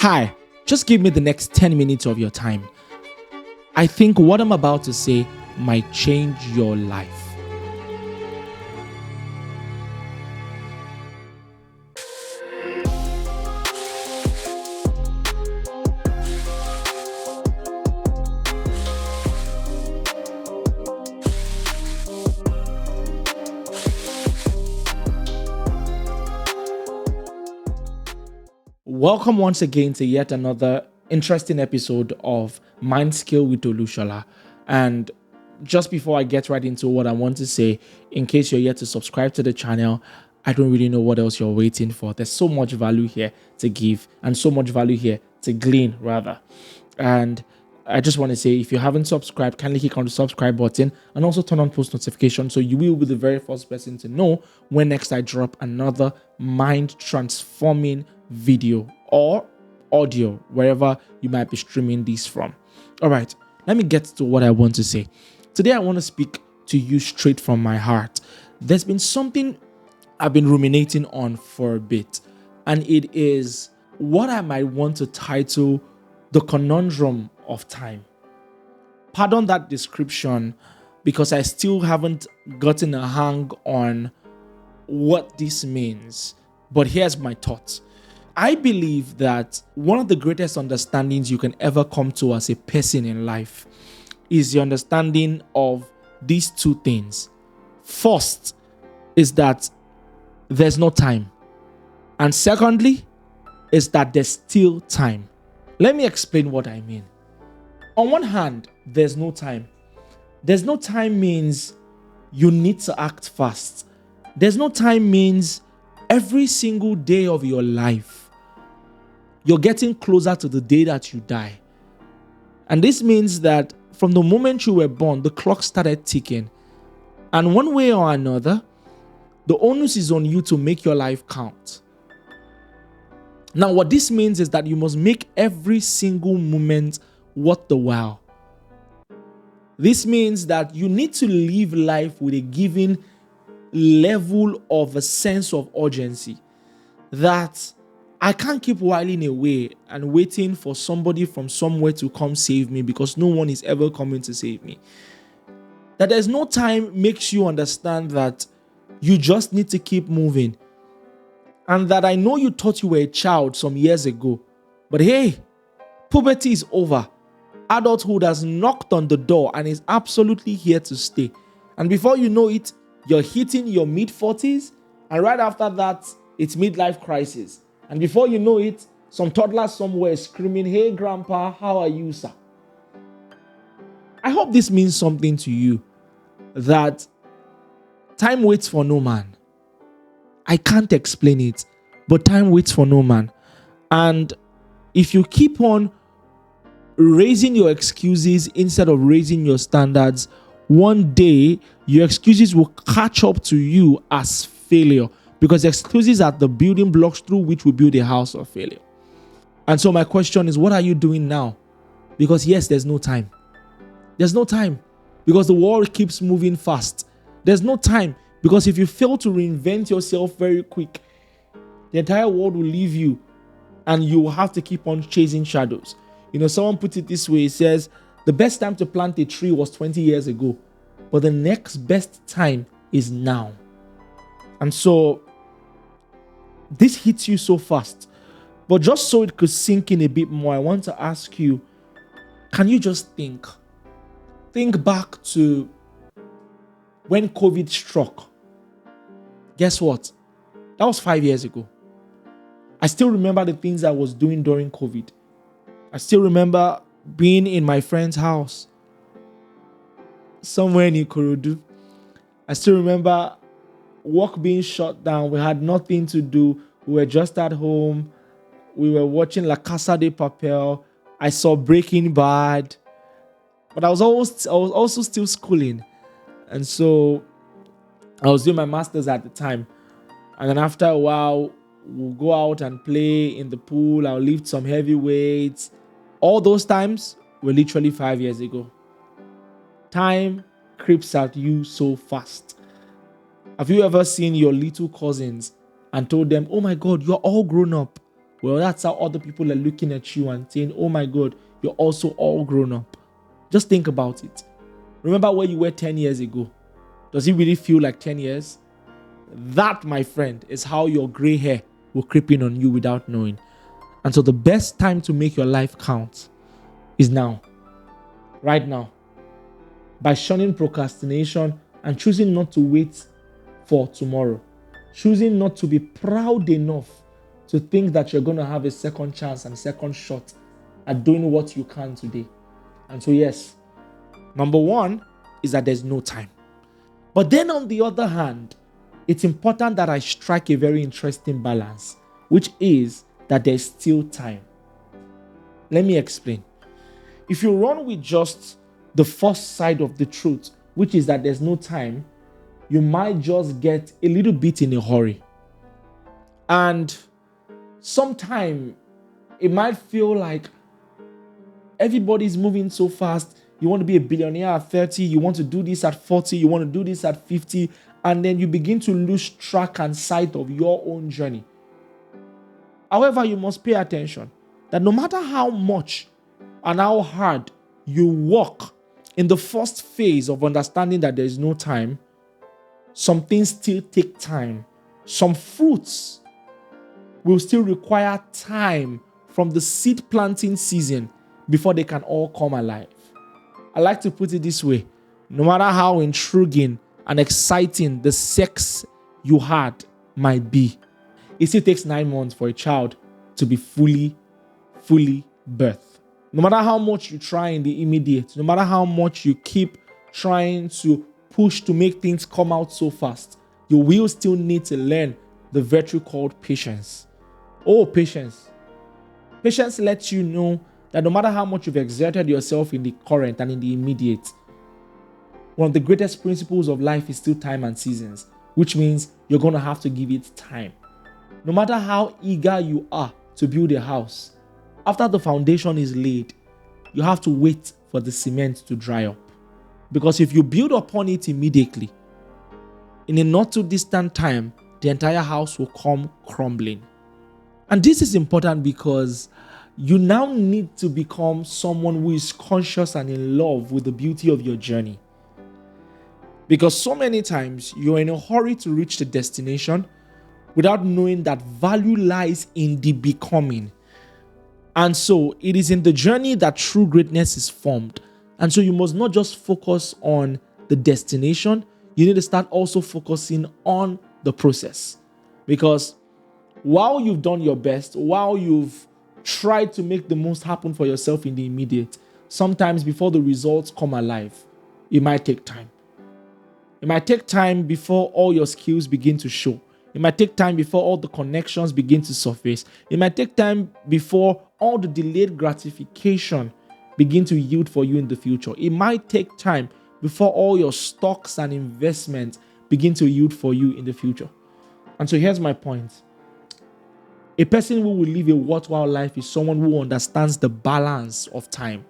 Hi, just give me the next 10 minutes of your time. I think what I'm about to say might change your life. Welcome once again to yet another interesting episode of Mindscale with Olushola. And just before I get right into what I want to say, in case you're yet to subscribe to the channel, I don't really know what else you're waiting for. There's so much value here to give and so much value here to glean, rather. And I just want to say, if you haven't subscribed, kindly click on the subscribe button and also turn on post notifications so you will be the very first person to know when next I drop another mind transforming video or audio, wherever you might be streaming this from. All right, let me get to what I want to say. Today, I want to speak to you straight from my heart. There's been something I've been ruminating on for a bit, and it is what I might want to title the Conundrum of Time. Pardon that description because I still haven't gotten a hang on what this means, but here's my thoughts. I believe that one of the greatest understandings you can ever come to as a person in life is the understanding of these two things. First is that there's no time. And secondly is that there's still time. Let me explain what I mean. On one hand, there's no time. There's no time means you need to act fast. There's no time means every single day of your life, you're getting closer to the day that you die. And this means that from the moment you were born, the clock started ticking. And one way or another, the onus is on you to make your life count. Now, what this means is that you must make every single moment worth the while. This means that you need to live life with a given level of a sense of urgency, that I can't keep whiling away and waiting for somebody from somewhere to come save me because no one is ever coming to save me. That there's no time makes you understand that you just need to keep moving. And that I know you thought you were a child some years ago, but hey, puberty is over. Adulthood has knocked on the door and is absolutely here to stay. And before you know it, you're hitting your mid-40s, and right after that, it's midlife crisis. And before you know it, some toddler somewhere is screaming, "Hey grandpa, how are you, sir?" I hope this means something to you, that time waits for no man. I can't explain it, but time waits for no man. And if you keep on raising your excuses instead of raising your standards, one day your excuses will catch up to you as failure, because excuses are the building blocks through which we build a house of failure. And so my question is, what are you doing now? Because yes, there's no time. There's no time because the world keeps moving fast. There's no time because if you fail to reinvent yourself very quick, the entire world will leave you and you will have to keep on chasing shadows. You know, someone put it this way. It says, the best time to plant a tree was 20 years ago, but the next best time is now. And so this hits you so fast. But just so it could sink in a bit more, I want to ask you, can you just think? Think back to when COVID struck. Guess what? That was 5 years ago. I still remember the things I was doing during COVID. I still remember being in my friend's house somewhere in Ikorodu. I still remember work being shut down. We had nothing to do. We were just at home. We were watching La Casa de Papel. I saw Breaking Bad. But I was also still schooling. And so I was doing my master's at the time. And then after a while, we'll go out and play in the pool. I'll lift some heavy weights. All those times were literally 5 years ago. Time creeps at you so fast. Have you ever seen your little cousins and told them, "Oh my God, you're all grown up"? well, that's how other people are looking at you and saying, oh my God, you're also all grown up. Just think about it. Remember where you were 10 years ago. Does it really feel like 10 years? That, my friend, is how your gray hair will creep in on you without knowing. And so the best time to make your life count is now. Right now. By shunning procrastination and choosing not to wait for tomorrow. Choosing not to be proud enough to think that you're going to have a second chance and second shot at doing what you can today. And so yes, number one is that there's no time. But then on the other hand, it's important that I strike a very interesting balance, which is that there's still time. Let me explain. If you run with just the first side of the truth, which is that there's no time, you might just get a little bit in a hurry. And sometimes it might feel like everybody's moving so fast. You want to be a billionaire at 30, you want to do this at 40, you want to do this at 50, and then you begin to lose track and sight of your own journey. However, you must pay attention that no matter how much and how hard you work in the first phase of understanding that there is no time, some things still take time. Some fruits will still require time from the seed planting season before they can all come alive. I like to put it this way. No matter how intriguing and exciting the sex you had might be, it still takes 9 months for a child to be fully birthed. No matter how much you try in the immediate, no matter how much you keep trying to push to make things come out so fast, you will still need to learn the virtue called patience. Oh, patience. Patience lets you know that no matter how much you've exerted yourself in the current and in the immediate, one of the greatest principles of life is still time and seasons, which means you're going to have to give it time. No matter how eager you are to build a house, after the foundation is laid, you have to wait for the cement to dry up. Because if you build upon it immediately, in a not too distant time, the entire house will come crumbling. And this is important because you now need to become someone who is conscious and in love with the beauty of your journey. Because so many times you're in a hurry to reach the destination without knowing that value lies in the becoming. And so it is in the journey that true greatness is formed. And so you must not just focus on the destination, you need to start also focusing on the process. Because while you've done your best, while you've tried to make the most happen for yourself in the immediate, sometimes before the results come alive, it might take time. It might take time before all your skills begin to show. It might take time before all the connections begin to surface. It might take time before all the delayed gratification begin to yield for you in the future. It might take time before all your stocks and investments begin to yield for you in the future. And so here's my point. A person who will live a worthwhile life is someone who understands the balance of time.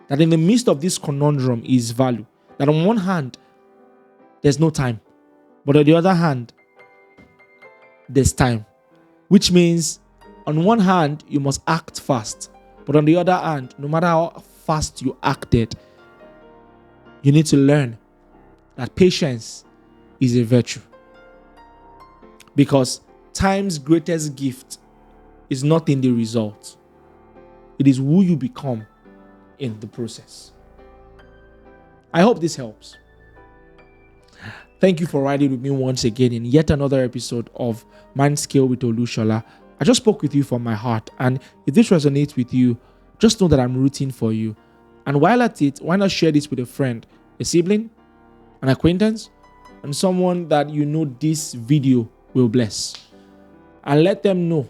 That in the midst of this conundrum is value. That on one hand, there's no time. But on the other hand, there's time. Which means, on one hand, you must act fast. But on the other hand, no matter how fast you acted, you need to learn that patience is a virtue. Because time's greatest gift is not in the result. It is who you become in the process. I hope this helps. Thank you for riding with me once again in yet another episode of Mindscale with Olushola. I just spoke with you from my heart, and if this resonates with you, just know that I'm rooting for you. And while at it, why not share this with a friend, a sibling, an acquaintance, and someone that you know this video will bless. And let them know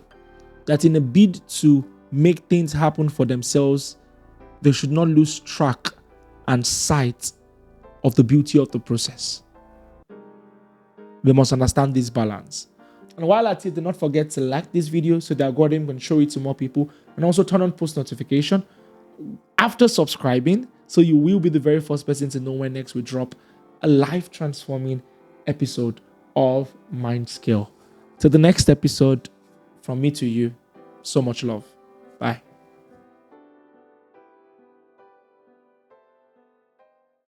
that in a bid to make things happen for themselves, they should not lose track and sight of the beauty of the process. They must understand this balance. And while at it, do not forget to like this video so the algorithm can show it to more people, and also turn on post notification after subscribing so you will be the very first person to know when next we drop a life-transforming episode of Mindscale. To the next episode, from me to you, So much love. Bye.